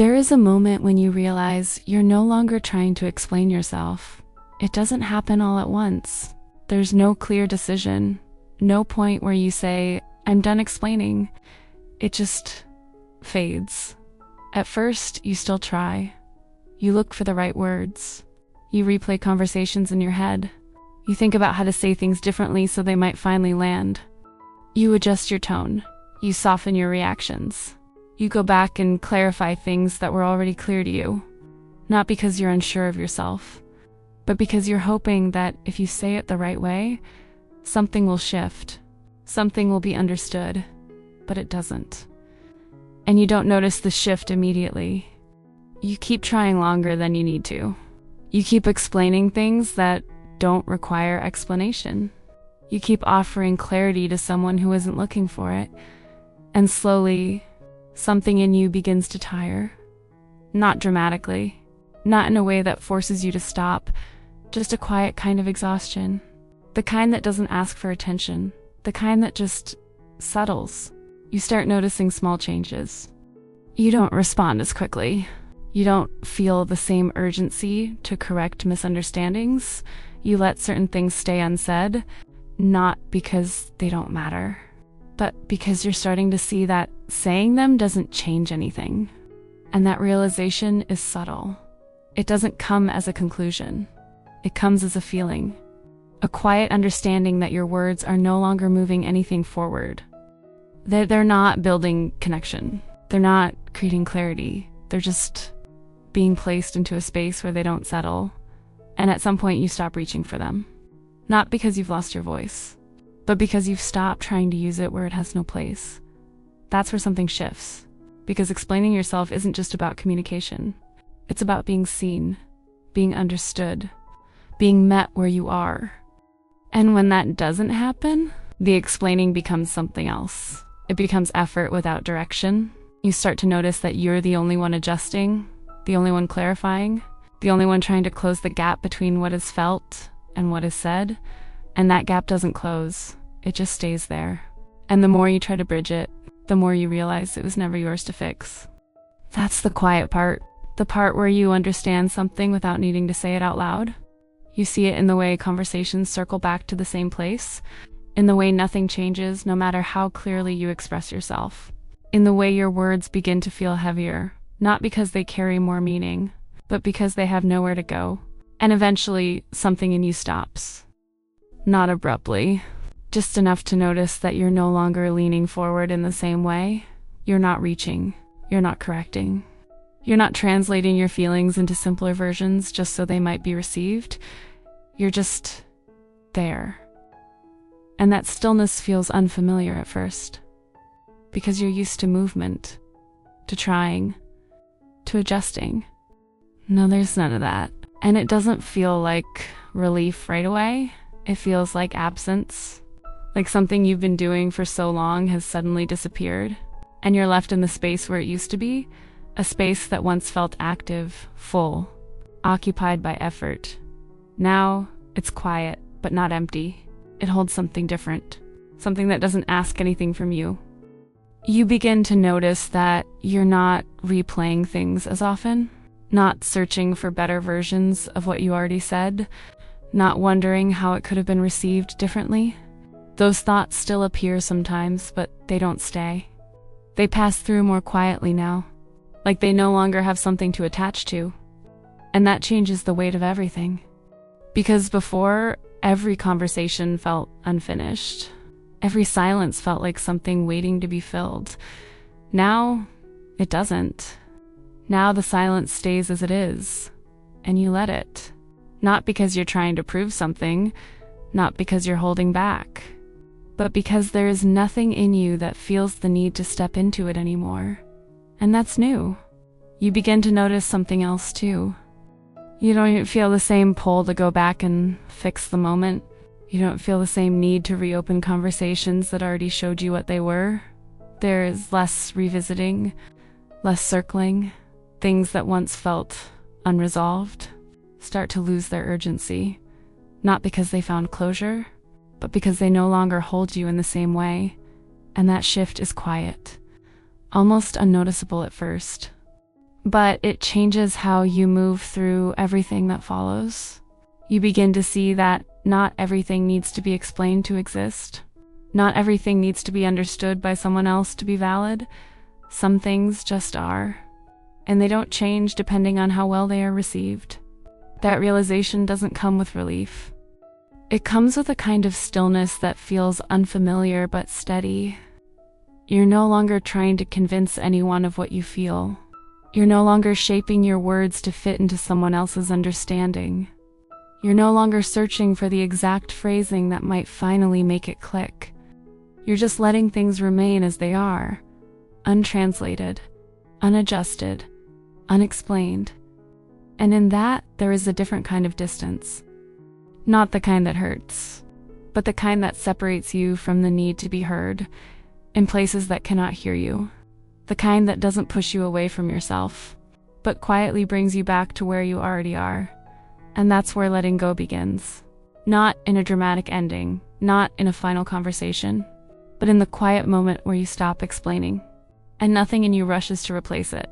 There is a moment when you realize you're no longer trying to explain yourself. It doesn't happen all at once. There's no clear decision, no point where you say, "I'm done explaining." It just fades. At first, you still try. You look for the right words. You replay conversations in your head. You think about how to say things differently so they might finally land. You adjust your tone. You soften your reactions. You go back and clarify things that were already clear to you. Not because you're unsure of yourself, but because you're hoping that if you say it the right way, something will shift. Something will be understood, but it doesn't. And you don't notice the shift immediately. You keep trying longer than you need to. You keep explaining things that don't require explanation. You keep offering clarity to someone who isn't looking for it. And slowly, something in you begins to tire. Not dramatically. Not in a way that forces you to stop. Just a quiet kind of exhaustion. The kind that doesn't ask for attention. The kind that just settles. You start noticing small changes. You don't respond as quickly. You don't feel the same urgency to correct misunderstandings. You let certain things stay unsaid, not because they don't matter, but because you're starting to see that saying them doesn't change anything. And that realization is subtle. It doesn't come as a conclusion. It comes as a feeling. A quiet understanding that your words are no longer moving anything forward. They're not building connection. They're not creating clarity. They're just being placed into a space where they don't settle. And at some point you stop reaching for them. Not because you've lost your voice, but because you've stopped trying to use it where it has no place. That's where something shifts. Because explaining yourself isn't just about communication. It's about being seen, being understood, being met where you are. And when that doesn't happen, the explaining becomes something else. It becomes effort without direction. You start to notice that you're the only one adjusting, the only one clarifying, the only one trying to close the gap between what is felt and what is said. And that gap doesn't close. It just stays there. And the more you try to bridge it, the more you realize it was never yours to fix. That's the quiet part. The part where you understand something without needing to say it out loud. You see it in the way conversations circle back to the same place, in the way nothing changes no matter how clearly you express yourself, in the way your words begin to feel heavier, not because they carry more meaning, but because they have nowhere to go. And eventually, something in you stops. Not abruptly, just enough to notice that you're no longer leaning forward in the same way. You're not reaching. You're not correcting. You're not translating your feelings into simpler versions just so they might be received. You're just there. And that stillness feels unfamiliar at first, because you're used to movement, to trying, to adjusting. No, there's none of that. And it doesn't feel like relief right away. It feels like absence, like something you've been doing for so long has suddenly disappeared, and you're left in the space where it used to be, a space that once felt active, full, occupied by effort. Now, it's quiet, but not empty. It holds something different, something that doesn't ask anything from you. You begin to notice that you're not replaying things as often, not searching for better versions of what you already said, not wondering how it could have been received differently. Those thoughts still appear sometimes, but they don't stay. They pass through more quietly now, like they no longer have something to attach to. And that changes the weight of everything. Because before, every conversation felt unfinished. Every silence felt like something waiting to be filled. Now, it doesn't. Now the silence stays as it is, and you let it. Not because you're trying to prove something, not because you're holding back, but because there is nothing in you that feels the need to step into it anymore. And that's new. You begin to notice something else too. You don't even feel the same pull to go back and fix the moment. You don't feel the same need to reopen conversations that already showed you what they were. There is less revisiting, less circling. Things that once felt unresolved start to lose their urgency, not because they found closure, but because they no longer hold you in the same way. And that shift is quiet, almost unnoticeable at first. but it changes how you move through everything that follows. You begin to see that not everything needs to be explained to exist. Not everything needs to be understood by someone else to be valid. Some things just are, and they don't change depending on how well they are received. That realization doesn't come with relief. It comes with a kind of stillness that feels unfamiliar but steady. You're no longer trying to convince anyone of what you feel. You're no longer shaping your words to fit into someone else's understanding. You're no longer searching for the exact phrasing that might finally make it click. You're just letting things remain as they are, untranslated, unadjusted, unexplained. And in that, there is a different kind of distance. Not the kind that hurts, but the kind that separates you from the need to be heard in places that cannot hear you. The kind that doesn't push you away from yourself, but quietly brings you back to where you already are. And that's where letting go begins. Not in a dramatic ending, not in a final conversation, but in the quiet moment where you stop explaining, and nothing in you rushes to replace it.